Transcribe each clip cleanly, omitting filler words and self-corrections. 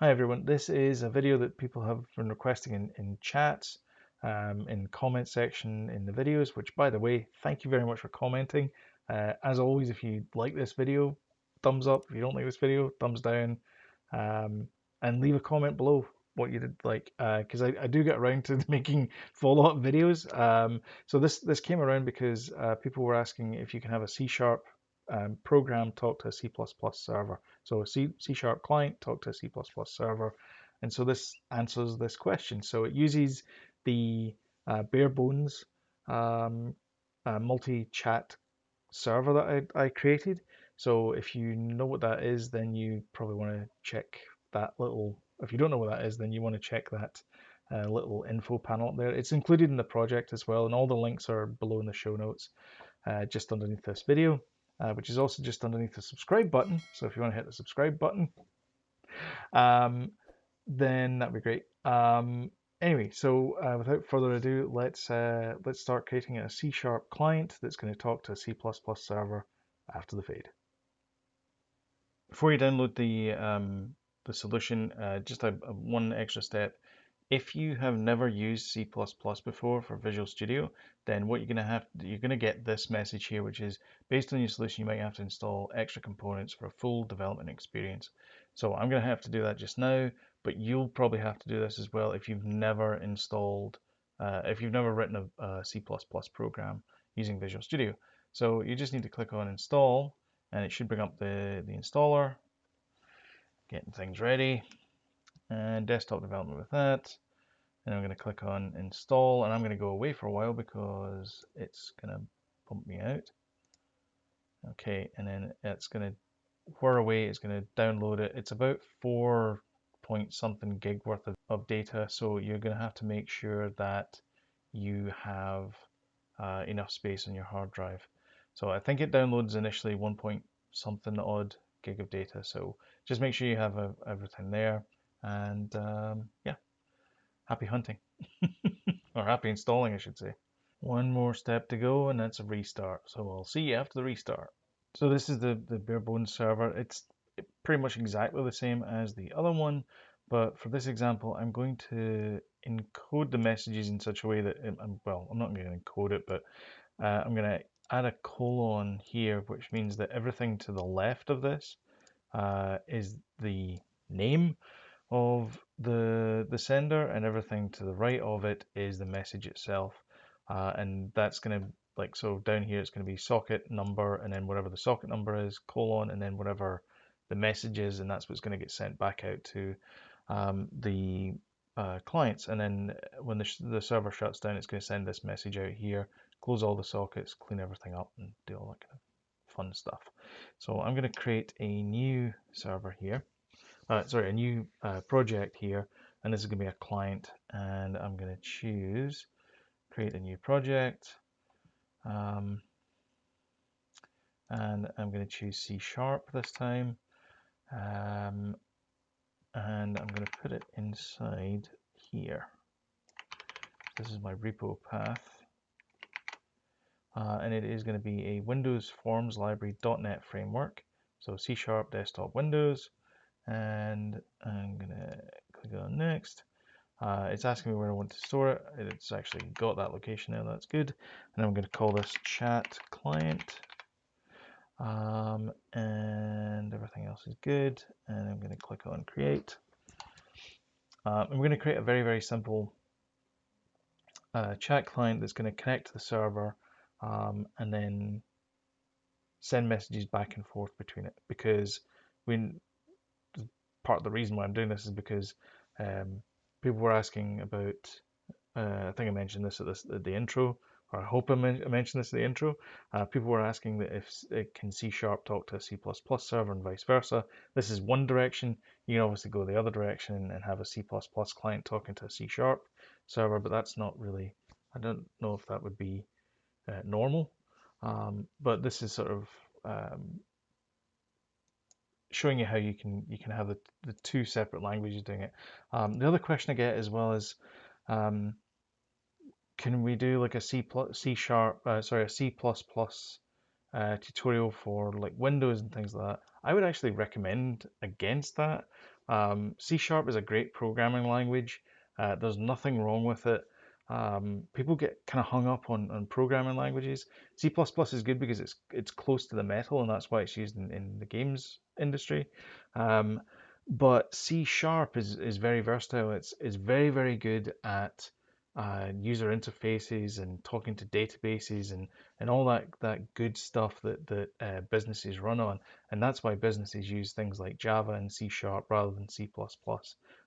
Hi everyone, this is a video that people have been requesting in chats, in comment section in the videos, which by the way, thank you very much for commenting. As always, if you like this video, thumbs up. If you don't like this video, thumbs down. Um, and leave a comment below what you did like, because I do get around to making follow-up videos. So this came around because people were asking if you can have a C# program talk to a C++ server. So a C# client talk to a C++ server. And so this answers this question. So it uses the bare bones multi-chat server that I created. So if you know what that is, then you probably want to check that little, if you don't know what that is, then you want to check that little info panel up there. It's included in the project as well, and all the links are below in the show notes, just underneath this video, which is also just underneath the subscribe button. So if you want to hit the subscribe button, um, then that'd be great. Anyway, so without further ado, let's start creating a C# client that's going to talk to a C++ server after the fade. Before you download the solution, just one extra step. If you have never used C++ before for Visual Studio, then what you're going to get this message here, which is based on your solution, you might have to install extra components for a full development experience. So I'm going to have to do that just now, but you'll probably have to do this as well if you've never if you've never written a C++ program using Visual Studio. So you just need to click on install, and it should bring up the installer, getting things ready, and desktop development with that. And I'm going to click on install, and I'm going to go away for a while because it's going to bump me out. Okay, and then it's going to whir away, it's going to download it. It's about 4 point something gig worth of data, so you're going to have to make sure that you have enough space on your hard drive. So I think it downloads initially 1 point something odd gig of data, so just make sure you have everything there, and yeah, happy hunting. Or happy installing, I should say. One more step to go, and that's a restart. So I'll see you after the restart. So this is the bare bones server. It's pretty much exactly the same as the other one, but for this example, I'm going to encode the messages in such a way that, well, I'm not going to encode it, but I'm going to add a colon here, which means that everything to the left of this is the name of the sender, and everything to the right of it is the message itself. And that's going to, like, so down here it's going to be socket number, and then whatever the socket number is, colon, and then whatever the message is, and that's what's going to get sent back out to the clients. And then when the server shuts down, it's going to send this message out here, close all the sockets, clean everything up, and do all that kind of fun stuff. So I'm going to create a new server here. Sorry, a new project here, and this is going to be a client, and I'm going to choose create a new project, and I'm going to choose C# this time, and I'm going to put it inside here. This is my repo path, and it is going to be a Windows Forms Library .NET framework, so C# desktop Windows, and I'm going to click on next. It's asking me where I want to store it. It's actually got that location there, that's good. And I'm going to call this chat client. And everything else is good. And I'm going to click on create. I'm going to create a very, very simple chat client that's going to connect to the server and then send messages back and forth between it. Because part of the reason why I'm doing this is because people were asking about, I think I mentioned this at the intro, or I hope I mentioned this at the intro. People were asking that if it can C# talk to a C++ server and vice versa. This is one direction. You can obviously go the other direction and have a C++ client talking to a C# server, but that's not really, I don't know if that would be normal. But this is sort of showing you how you can have the two separate languages doing it. The other question I get as well is, can we do like a C++ tutorial for like Windows and things like that? I would actually recommend against that. C# is a great programming language. There's nothing wrong with it. People get kind of hung up on programming languages. C++ is good because it's close to the metal, and that's why it's used in the games industry. But C# is very versatile. It's very, very good at user interfaces and talking to databases and all that good stuff that businesses run on. And that's why businesses use things like Java and C# rather than C++.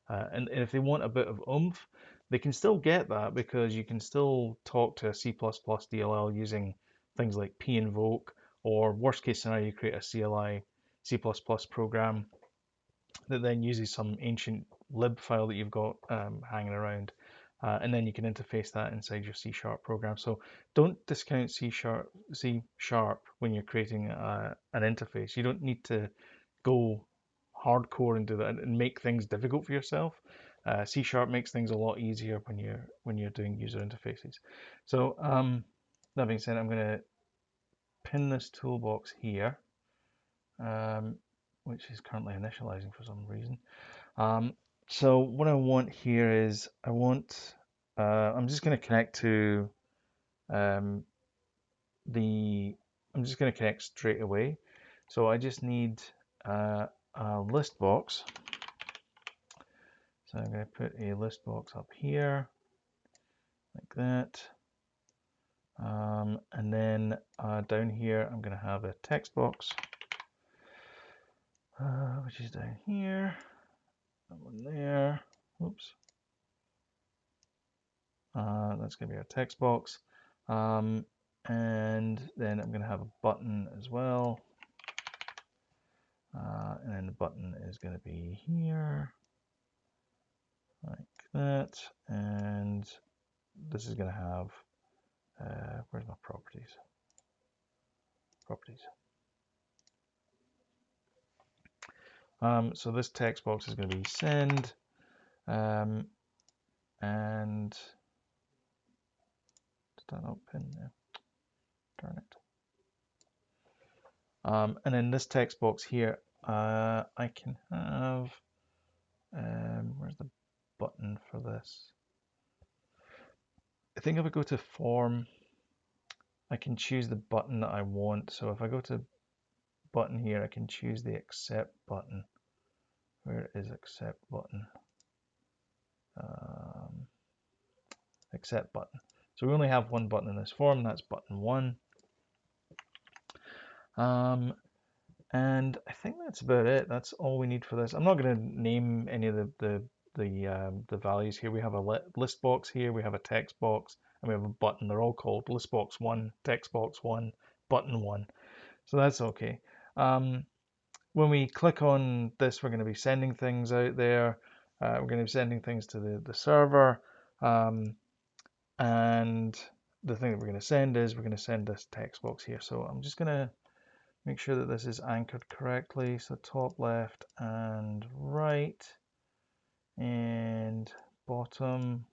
And if they want a bit of oomph, they can still get that because you can still talk to a C++ DLL using things like pinvoke, or worst case scenario, you create a CLI C++ program that then uses some ancient lib file that you've got hanging around, and then you can interface that inside your C# program. So don't discount C# when you're creating an interface. You don't need to go hardcore and do that and make things difficult for yourself. C# makes things a lot easier when you're doing user interfaces. So that being said, I'm going to pin this toolbox here, which is currently initializing for some reason. So what I want here is I'm just going to connect to I'm just going to connect straight away. So I just need a list box. So I'm going to put a list box up here, like that. And then down here, I'm going to have a text box, which is down here. That one there. Oops. That's going to be our text box. And then I'm going to have a button as well. And then the button is going to be here, like that. And this is going to have, where's my properties? Properties. So this text box is going to be send, and did that not pin there? Darn it. And then this text box here, I can have, where's the button for this? I think if I go to form, I can choose the button that I want. So if I go to button here, I can choose the accept button. Where is accept button? Accept button. So we only have one button in this form, that's button 1. And I think that's about it. That's all we need for this. I'm not going to name any of the values here. We have a list box here, we have a text box, and we have a button. They're all called list box 1, text box 1, button 1. So that's okay. When we click on this, we're going to be sending things out there. We're going to be sending things to the server. And the thing that we're going to send is we're going to send this text box here. So I'm just going to make sure that this is anchored correctly. So top, left, and right, and bottom.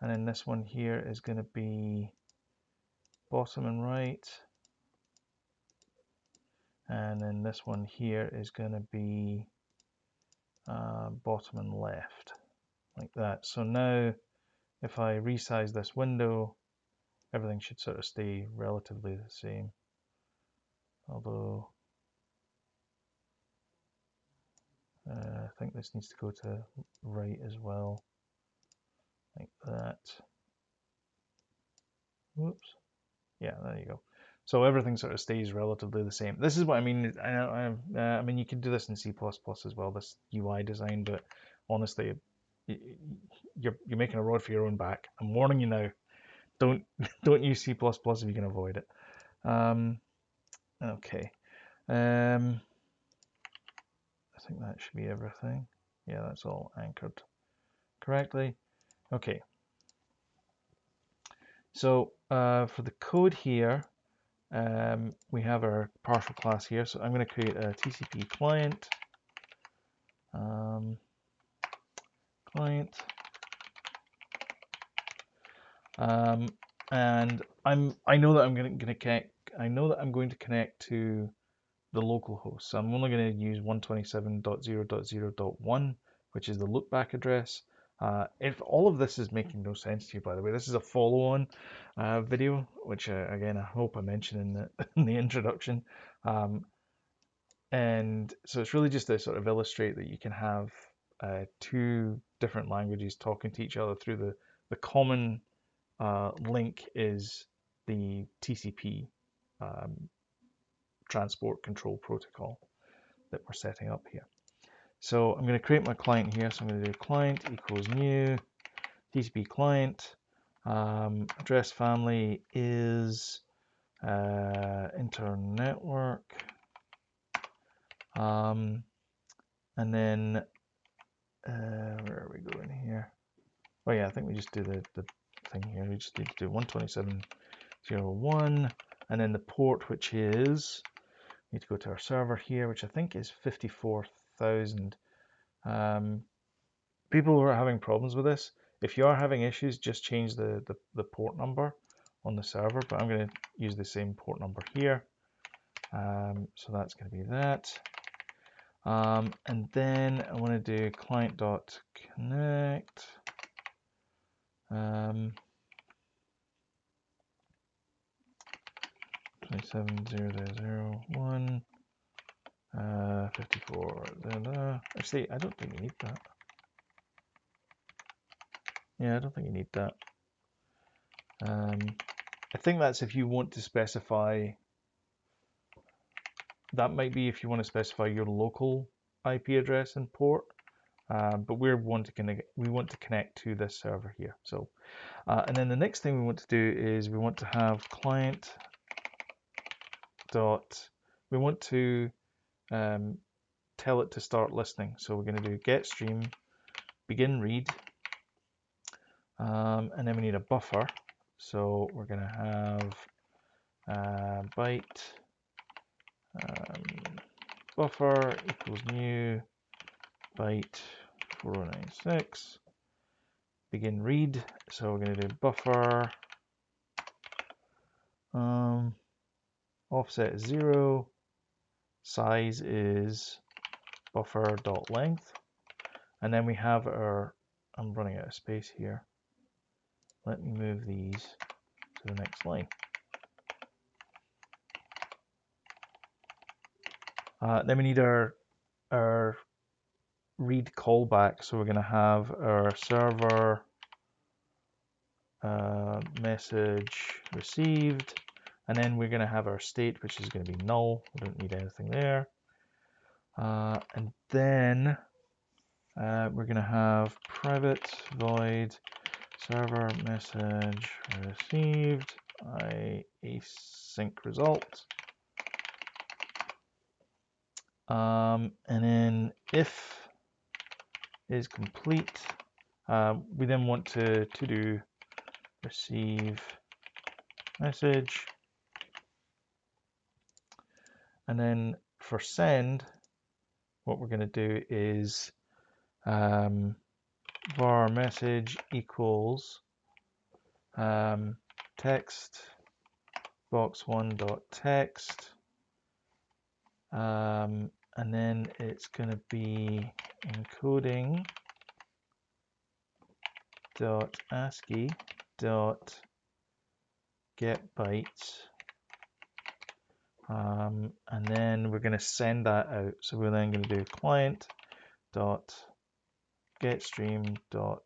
And then this one here is going to be bottom and right. And then this one here is going to be bottom and left, like that. So now if I resize this window, everything should sort of stay relatively the same. Although I think this needs to go to right as well, like that. Whoops. Yeah, there you go. So everything sort of stays relatively the same. This is what I mean. I mean, you can do this in C++ as well, this UI design, but honestly, you're making a rod for your own back. I'm warning you now. Don't use C++ if you can avoid it. Okay. I think that should be everything. Yeah, that's all anchored correctly. Okay. So for the code here, we have our partial class here. So I'm going to create a TCP client. And I know that I'm going to connect. I know that I'm going to connect to local host. So I'm only going to use 127.0.0.1, which is the loopback address. If all of this is making no sense to you, by the way, this is a follow-on video, which again I hope I mentioned in the in the introduction. And so it's really just to sort of illustrate that you can have two different languages talking to each other through the common link is the TCP transport control protocol that we're setting up here. So I'm going to create my client here. So I'm going to do client equals new TCP client. Address family is internetwork. And then where are we going here? Oh yeah, I think we just do the thing here. We just need to do 127.0.1, and then the port, which is, we need to go to our server here, which I think is 54,000. People who are having problems with this, if you are having issues, just change the port number on the server, but I'm going to use the same port number here. So that's going to be that. And then I want to do client.connect. 27.0.0.1 54. Actually, I don't think you need that. Yeah, I don't think you need that. I think that's if you want to specify. That might be if you want to specify your local IP address and port. But we want to connect to this server here. So, and then the next thing we want to do is we want to have client dot. We want to tell it to start listening. So we're going to do get stream begin read, and then we need a buffer. So we're going to have byte buffer equals new byte 4096 begin read. So we're going to do buffer offset is 0, size is buffer.length, and then we have our, I'm running out of space here. Let me move these to the next line. Then we need our read callback. So we're going to have our server message received, and then we're going to have our state, which is going to be null. We don't need anything there. And then we're going to have private void server message received async result. And then if is complete, we then want to do receive message, and then for send, what we're going to do is var message equals text box1.text, and then it's going to be encoding dot ASCII dot get bytes, and then we're going to send that out. So we're then going to do client dot get stream dot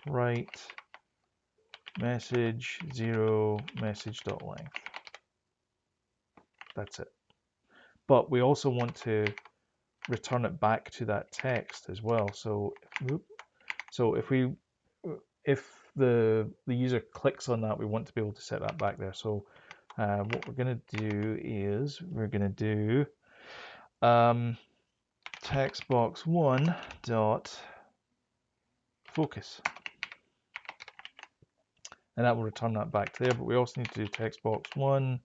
write message 0 message dot length. That's it. But we also want to return it back to that text as well. So if the user clicks on that, we want to be able to set that back there. So what we're going to do is we're going to do text box 1 dot focus, and that will return that back to there. But we also need to do text box 1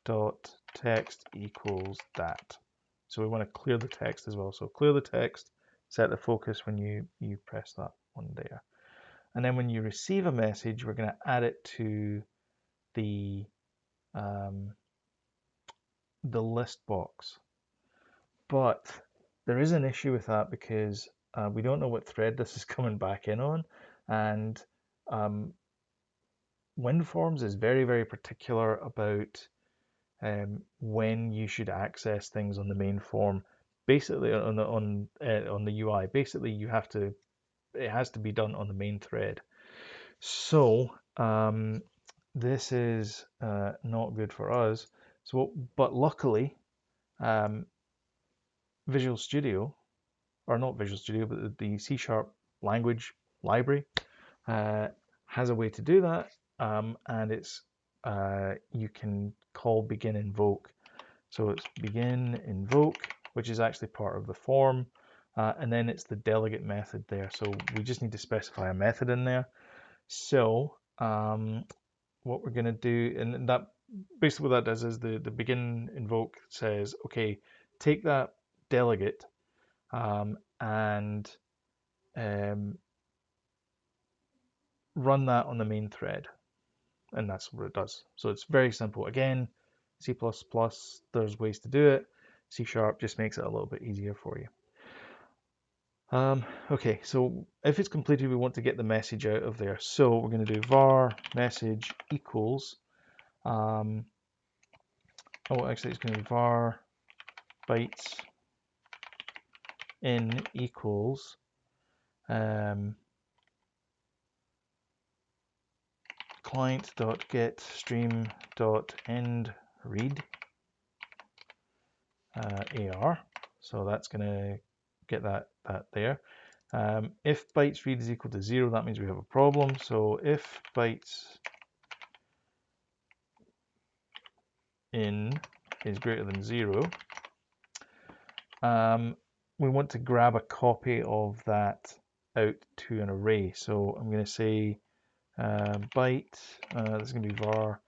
dot text equals that. So we want to clear the text as well. So clear the text, set the focus when you press that one there. And then when you receive a message, we're going to add it to the the list box. But there is an issue with that because we don't know what thread this is coming back in on, and WinForms is very, very particular about when you should access things on the main form. Basically, on the UI, basically it has to be done on the main thread. So this is not good for us. So, but luckily, Visual Studio, or not Visual Studio, but the C# language library has a way to do that, and it's you can call begin invoke. So it's begin invoke, which is actually part of the form, and then it's the delegate method there. So we just need to specify a method in there. So what we're going to do, and that basically what that does is the begin invoke says, okay, take that delegate and run that on the main thread, and that's what it does. So it's very simple. Again, C++, there's ways to do it. C# just makes it a little bit easier for you. Okay, so if it's completed, we want to get the message out of there. So we're going to do var message equals, oh, actually it's going to be var bytes in equals client.getStream.endRead AR. So that's going to get that there. If bytes read is equal to 0, that means we have a problem. So if bytes in is greater than 0, we want to grab a copy of that out to an array. So I'm going to say byte, this is going to be var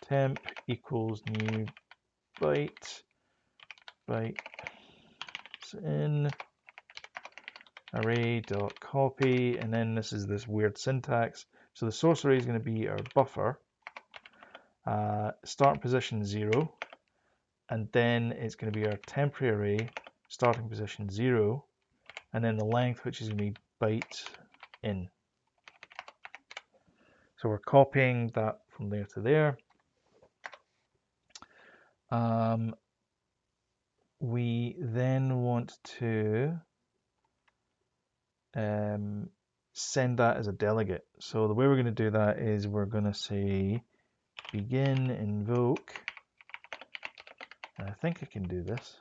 temp equals new byte in array.copy, and then this is this weird syntax. So the source array is going to be our buffer, start position 0, and then it's going to be our temporary array, starting position 0, and then the length, which is going to be byte in. So we're copying that from there to there. We then want to send that as a delegate. So the way we're going to do that is we're going to say begin invoke, and I think I can do this.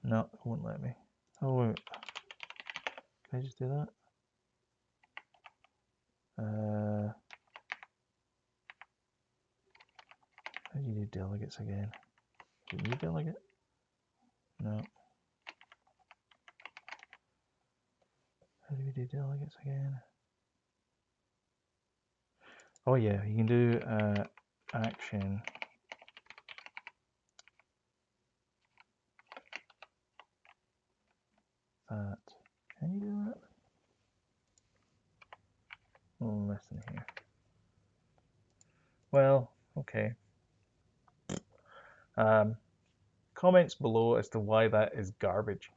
No, it won't let me. Oh wait, can I just do that? How do you do delegates again? Is it new delegate? No. How do we do delegates again? Oh yeah, you can do action that. Can you do that? Oh, less than here. Well, okay. Comments below as to why that is garbage.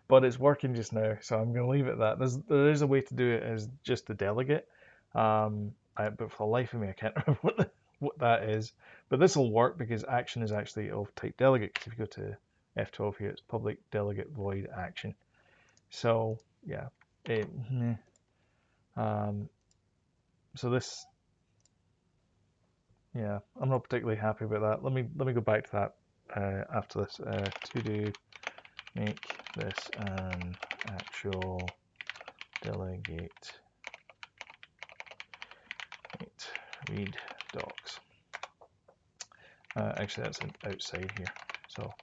But it's working just now, so I'm going to leave it at that. There is a way to do it as just the delegate, but for the life of me, I can't remember what that is. But this will work because action is actually of type delegate. Because if you go to F12 here, it's public delegate void action. So yeah, so this, yeah, I'm not particularly happy about that. Let me go back to that after this. To do make this an actual delegate. Read docs. Actually, that's outside here. So,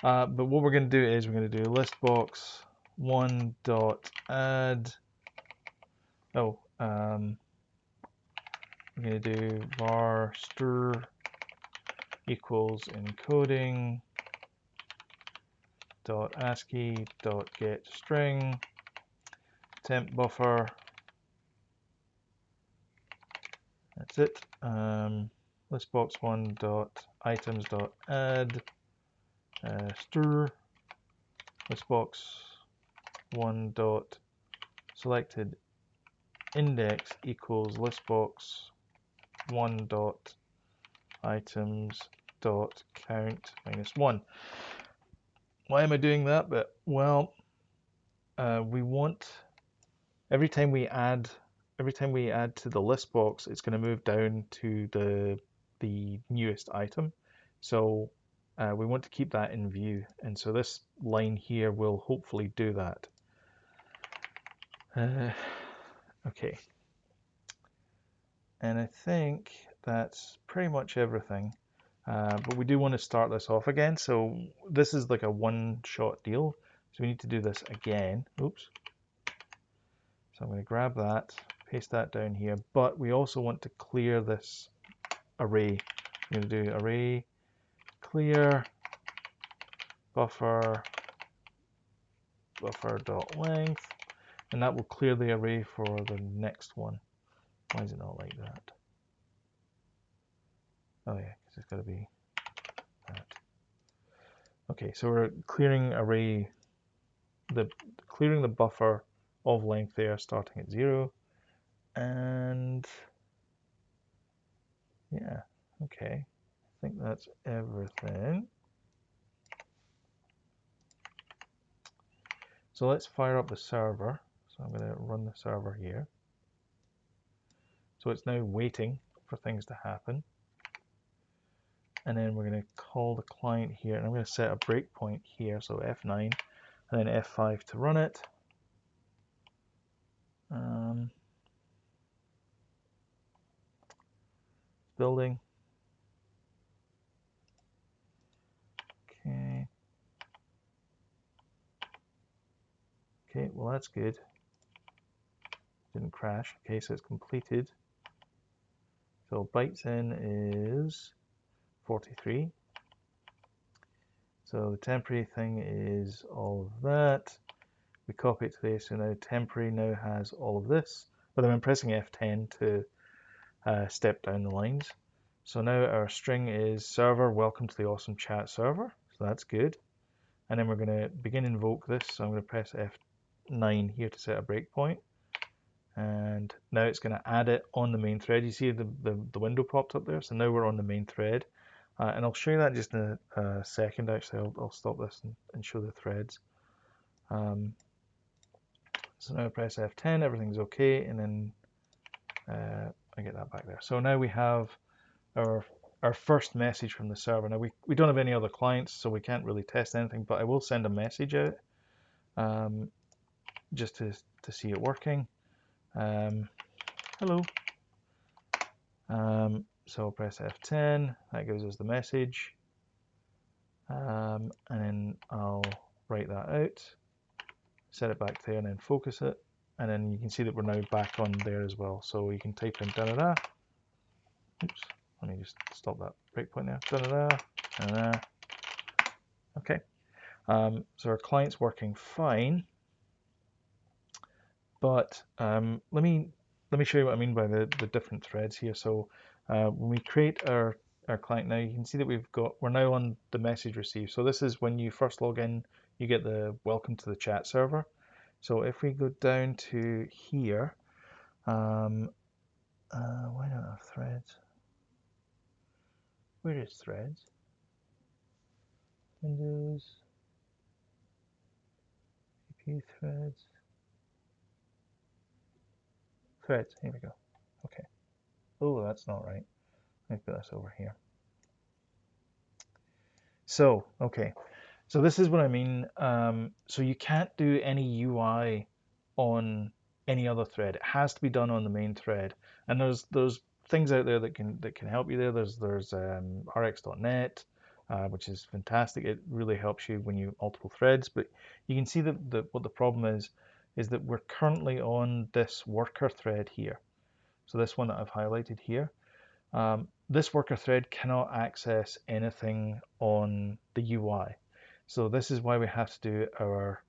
but what we're going to do is we're going to do listbox one dot add. Oh, I'm going to do var stir equals encoding dot ASCII dot get string temp buffer. That's it. listbox1 dot items dot add stir listbox1 dot selected index equals listbox1 dot items dot count -1. Why am I doing that bit? Well, we want every time we add to the list box, it's going to move down to the newest item. So we want to keep that in view, and so this line here will hopefully do that. Okay, and I think that's pretty much everything. But we do want to start this off again. So this is like a one-shot deal. So we need to do this again. Oops. So I'm going to grab that, paste that down here, but we also want to clear this array. I'm going to do array clear buffer.length, and that will clear the array for the next one. Why is it not like that? Oh yeah, because it's got to be that. Okay, so we're clearing clearing the buffer of length there, starting at 0, and yeah, okay, I think that's everything. So let's fire up the server. So I'm going to run the server here. So it's now waiting for things to happen. And then we're going to call the client here, and I'm going to set a breakpoint here, so F9, and then F5 to run it. Building. Okay. Okay, well that's good. Didn't crash. Okay, so it's completed. So bytes in is 43. So the temporary thing is all of that. We copy it to there, so now temporary now has all of this, but I'm pressing F10 to step down the lines. So now our string is server, welcome to the awesome chat server. So that's good. And then we're going to begin invoke this. So I'm going to press F9 here to set a breakpoint. And now it's going to add it on the main thread. You see the window popped up there. So now we're on the main thread. And I'll show you that just in a second. Actually, I'll stop this and show the threads. So now I press F10, everything's okay, and then I get that back there. So now we have our first message from the server. Now we don't have any other clients, so we can't really test anything, but I will send a message out just to see it working. Hello. So I'll press F10, that gives us the message, and then I'll write that out, set it back there, and then focus it, and then you can see that we're now back on there as well. So you can type in da-da-da. Oops, let me just stop that breakpoint there. Da-da-da, da-da-da. Okay, so our client's working fine, but let me show you what I mean by the different threads here. So when we create our client now, you can see that we're now on the message received. So this is when you first log in, you get the welcome to the chat server. So if we go down to here, why don't I have threads? Where is threads? Windows, AP threads, threads, here we go. Okay. Oh, that's not right. Let me put this over here. So, okay. So this is what I mean. So you can't do any UI on any other thread. It has to be done on the main thread. And there's things out there that can help you there. There's rx.net, which is fantastic. It really helps you when you multiple threads. But you can see that what the problem is that we're currently on this worker thread here. So this one that I've highlighted here. This worker thread cannot access anything on the UI. So this is why we have to do our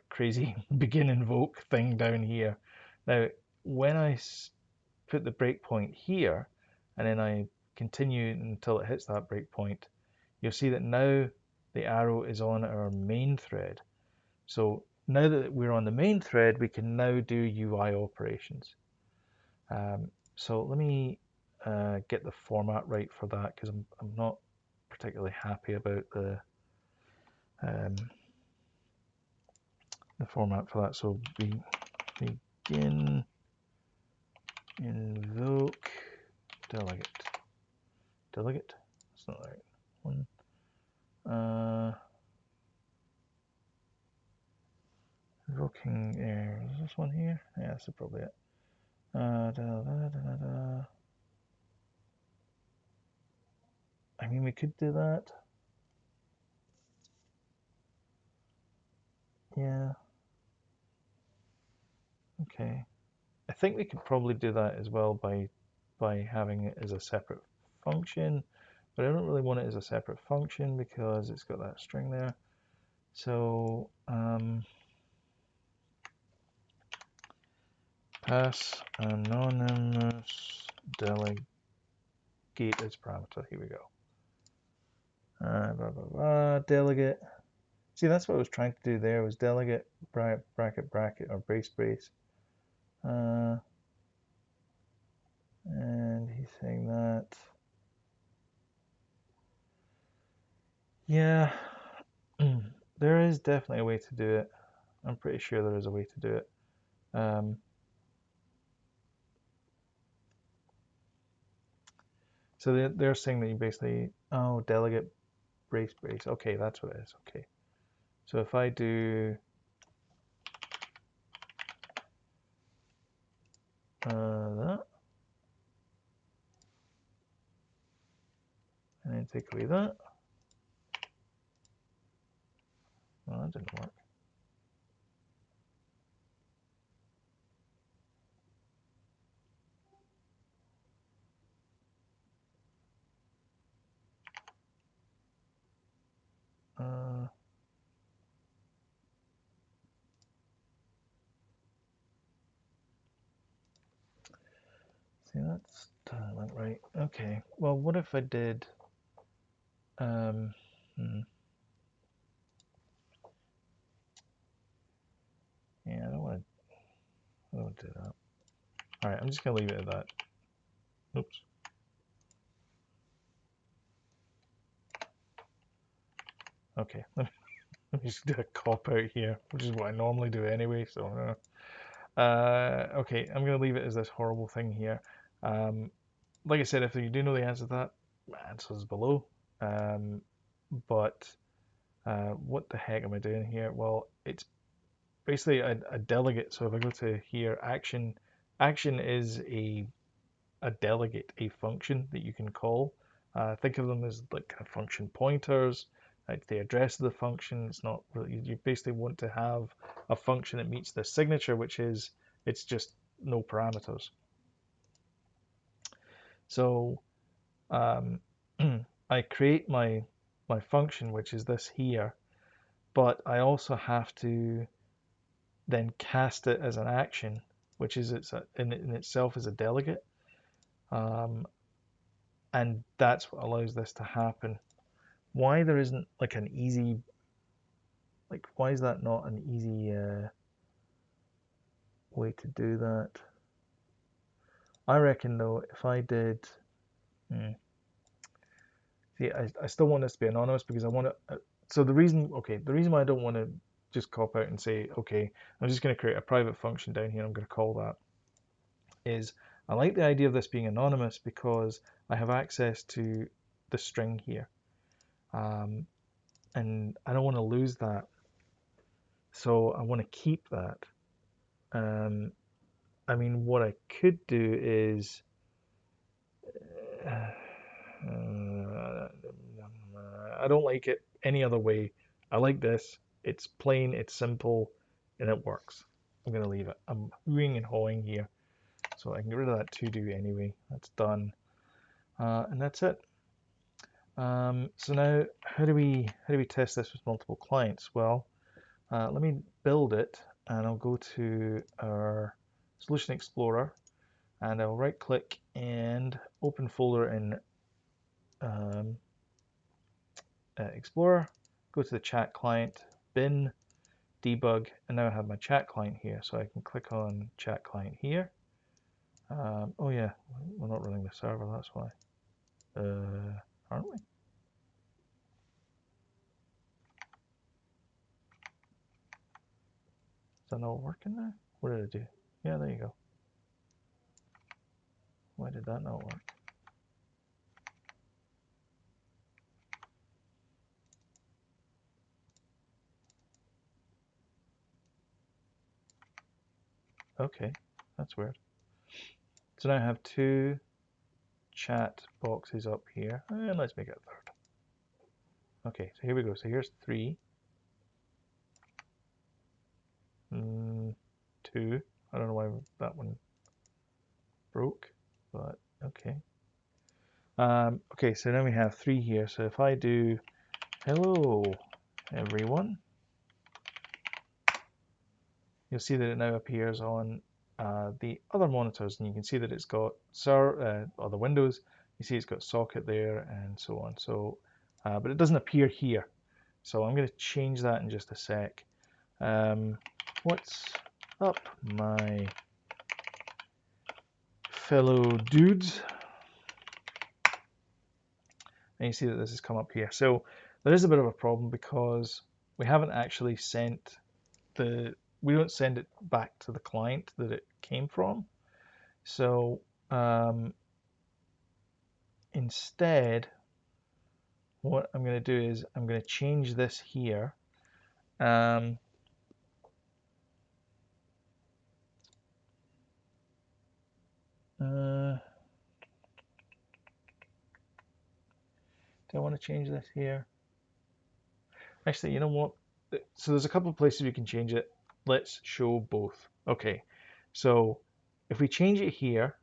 crazy begin invoke thing down here. Now, when I put the breakpoint here, and then I continue until it hits that breakpoint, you'll see that now the arrow is on our main thread. So now that we're on the main thread, we can now do UI operations. So let me get the format right for that, because I'm not particularly happy about the format for that. So begin invoke delegate. Delegate? That's not the right one. Invoking is this one here? Yeah, that's probably it. I mean, we could do that. Yeah. Okay. I think we could probably do that as well by having it as a separate function, but I don't really want it as a separate function because it's got that string there. So pass anonymous delegate as parameter. Here we go. Blah, blah, blah, delegate. See, that's what I was trying to do there, was delegate bracket bracket or brace brace. And he's saying that. Yeah, there is definitely a way to do it. I'm pretty sure there is a way to do it. So they're saying that you basically, oh, delegate brace brace. Okay, that's what it is. Okay. So if I do that, and then take away that. Well, that didn't work. See, that's not right. Okay. Well, what if I did? Yeah, I don't want to do that. All right, I'm just gonna leave it at that. Oops. Okay, let me just do a cop out here, which is what I normally do anyway. So, okay, I'm gonna leave it as this horrible thing here. Like I said, if you do know the answer to that, answer is below. But what the heck am I doing here? Well, it's basically a delegate. So if I go to here, action is a delegate, a function that you can call. Think of them as like kind of function pointers. It's the address of the function. It's not really, you basically want to have a function that meets the signature, which is it's just no parameters. So I create my function, which is this here, but I also have to then cast it as an action, which is in itself is a delegate. And that's what allows this to happen. Why there isn't like an easy, like why is that not an easy way to do that? I reckon though, if I did, see, I still want this to be anonymous because I want to. So the reason why I don't want to just cop out and say, okay, I'm just going to create a private function down here, I'm going to call that, is I like the idea of this being anonymous because I have access to the string here. And I don't want to lose that. So I want to keep that. I mean, what I could do is, I don't like it any other way. I like this. It's plain, it's simple, and it works. I'm going to leave it. I'm hooing and hawing here. So I can get rid of that to do anyway. That's done. And that's it. So now, how do we test this with multiple clients? Well, let me build it, and I'll go to our Solution Explorer, and I'll right-click and open folder in Explorer, go to the chat client, bin, debug, and now I have my chat client here. So I can click on chat client here. Oh yeah, we're not running the server, that's why. Aren't we? Is that not working now? What did I do? Yeah, there you go. Why did that not work? Okay, that's weird. So now I have two chat boxes up here, and let's make it a third. Okay, so here we go. So here's 3, 2. I don't know why that one broke, but okay. Okay, so now we have 3 here. So if I do hello everyone, you'll see that it now appears on the other monitors, and you can see that it's got other windows. You see it's got socket there and so on. So, but it doesn't appear here. So I'm going to change that in just a sec. What's up, my fellow dudes? And you see that this has come up here. So there is a bit of a problem because we haven't actually sent we don't send it back to the client that it came from. So instead, what I'm going to do is I'm going to change this here. Do I want to change this here? Actually, you know what? So there's a couple of places we can change it. Let's show both. Okay, so if we change it here,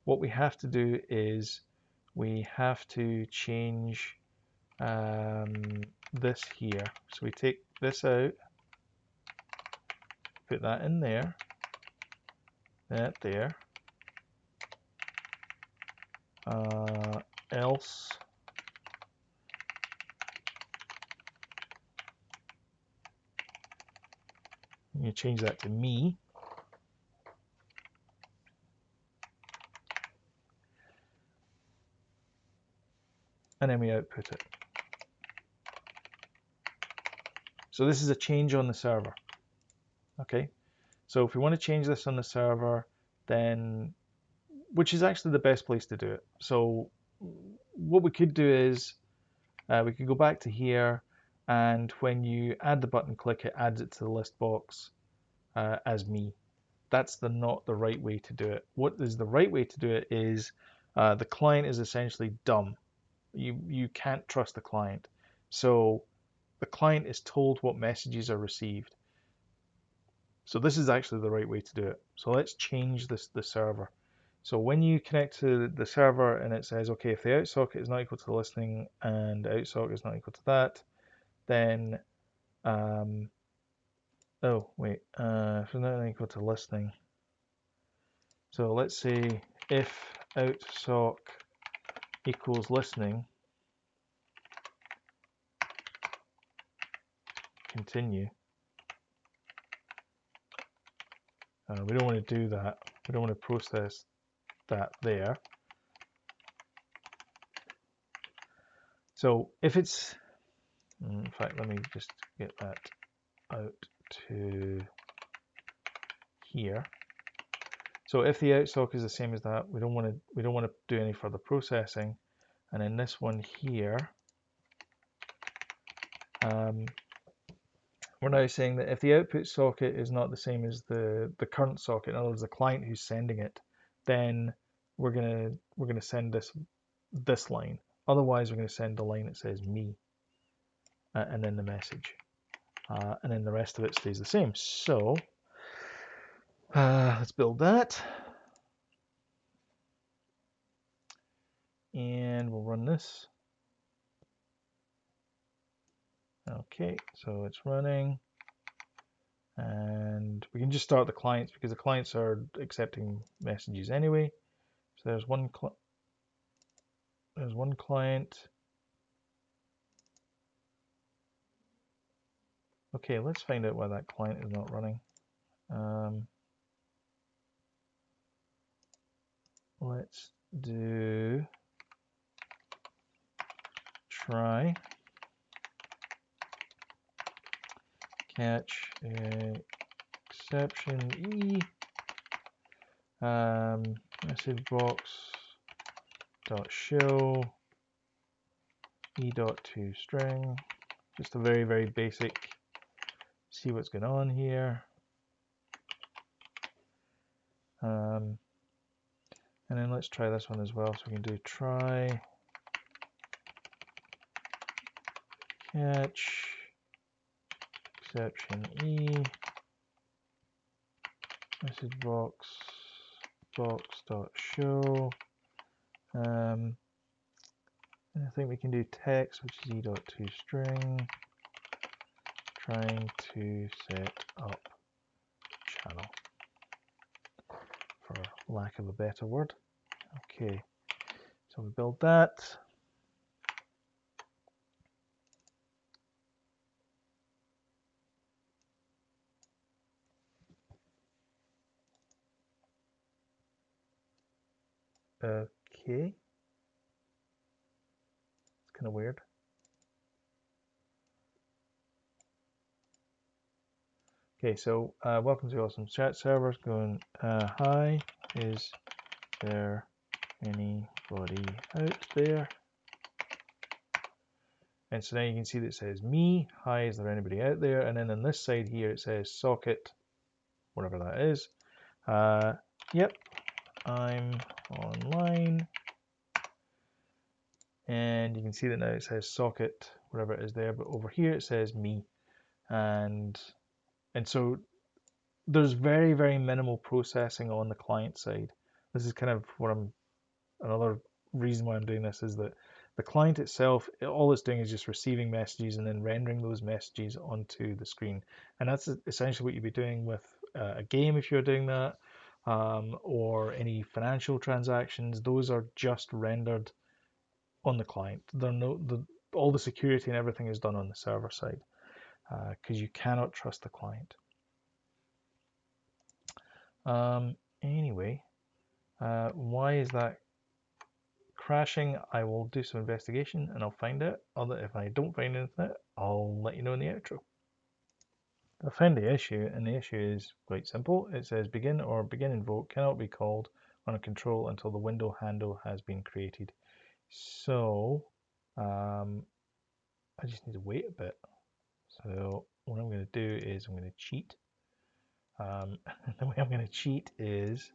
what we have to do is we have to change this here. So we take this out, put that in there, that there, else you change that to me, and then we output it. So this is a change on the server. Okay, so if we want to change this on the server, then which is actually the best place to do it. So what we could do is we could go back to here, and when you add the button click, it adds it to the list box as me. That's not the right way to do it. What is the right way to do it is the client is essentially dumb. You can't trust the client. So the client is told what messages are received. So this is actually the right way to do it. So let's change the server. So when you connect to the server and it says, okay, if the out socket is not equal to the listening and out socket is not equal to that, then, oh, wait, if it's not equal to listening. So let's say if out sock equals listening, continue. We don't want to do that. We don't want to process that there. So if it's, in fact, let me just get that out to here. So if the out sock is the same as that, we don't want to do any further processing. And then this one here, we're now saying that if the output socket is not the same as the current socket, in other words, the client who's sending it, then we're gonna send this line. Otherwise, we're going to send the line that says me, and then the message, and then the rest of it stays the same. So let's build that, and we'll run this. Okay, so it's running, and we can just start the clients because the clients are accepting messages anyway. So there's one there's one client. Okay, let's find out why that client is not running. Let's do try catch exception E message box dot show e.toString. Just a very basic. See what's going on here. And then let's try this one as well. So we can do try catch exception E message box dot show. And I think we can do text, which is e.toString. Trying to set up channel, for lack of a better word. Okay, so we build that. Okay, it's kind of weird. Okay, so welcome to Awesome Chat Servers. Going, hi, is there anybody out there? And so now you can see that it says me, hi, is there anybody out there? And then on this side here it says socket, whatever that is. Yep, I'm online. And you can see that now it says socket, whatever it is there, but over here it says me. And so there's very minimal processing on the client side. This is kind of what another reason why I'm doing this is that the client itself, all it's doing is just receiving messages and then rendering those messages onto the screen. And that's essentially what you'd be doing with a game if you're doing that, or any financial transactions. Those are just rendered on the client. All the security and everything is done on the server side, because you cannot trust the client. Anyway, why is that crashing? I will do some investigation and I'll find out. If I don't find anything, I'll let you know in the outro. I found the issue, and the issue is quite simple. It says begin or begin invoke cannot be called on a control until the window handle has been created. So I just need to wait a bit. So what I'm going to do is I'm going to cheat. The way I'm going to cheat is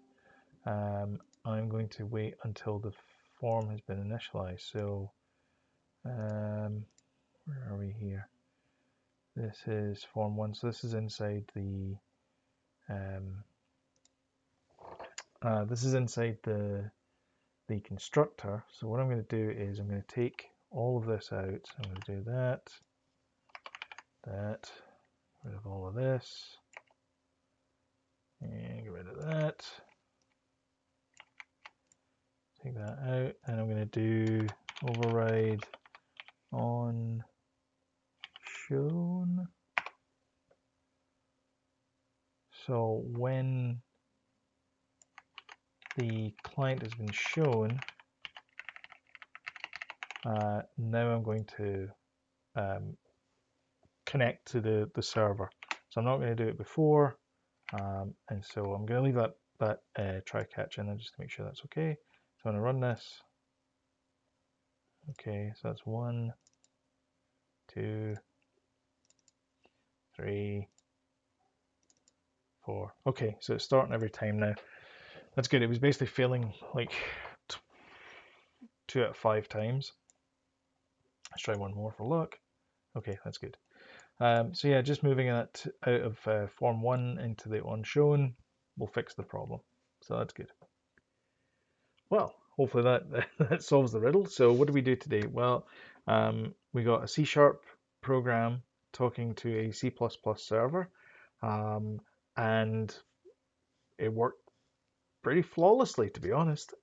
I'm going to wait until the form has been initialized. So where are we here? This is form 1. So this is inside the constructor. So what I'm going to do is I'm going to take all of this out. I'm going to do that, rid of all of this, and get rid of that. Take that out, and I'm going to do override on shown. So when the client has been shown, now I'm going to connect to the server. So I'm not going to do it before, and so I'm going to leave that try catch in there just to make sure that's okay. So I'm going to run this. Okay, so that's 1, 2, 3, 4. Okay, so it's starting every time now. That's good. It was basically failing like 2 out of 5 times. Let's try one more for luck. Okay, that's good. So yeah, just moving that out of form 1 into the onShown will fix the problem. So that's good. Well, hopefully that solves the riddle. So what do we do today? Well, we got a C# program talking to a C++ server, and it worked pretty flawlessly, to be honest.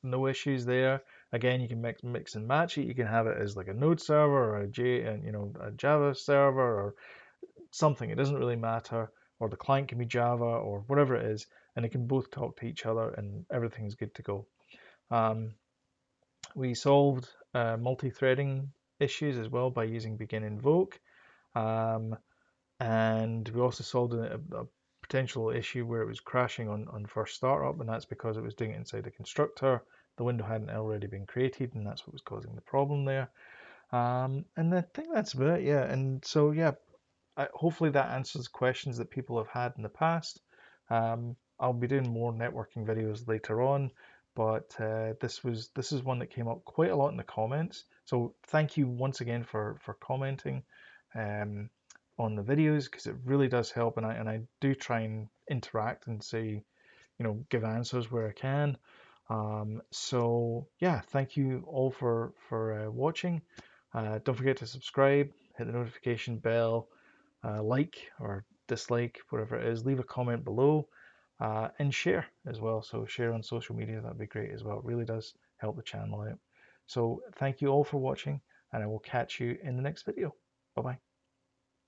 No issues there. Again, you can mix and match it. You can have it as like a Node server or a Java server or something. It doesn't really matter. Or the client can be Java or whatever it is, and it can both talk to each other, and everything's good to go. Um, we solved multi-threading issues as well by using begin invoke. Um, and we also solved a potential issue where it was crashing on first startup, and that's because it was doing it inside a constructor. The window hadn't already been created, and that's what was causing the problem there. And I think that's about it, yeah. And so, yeah, hopefully that answers questions that people have had in the past. I'll be doing more networking videos later on, but this is one that came up quite a lot in the comments. So thank you once again for commenting um, on the videos, because it really does help, and I do try and interact and say, give answers where I can. So yeah, thank you all for watching. Don't forget to subscribe, hit the notification bell, like or dislike, whatever it is. Leave a comment below, and share as well. So share on social media, that'd be great as well. It really does help the channel out. So thank you all for watching, and I will catch you in the next video. Bye bye.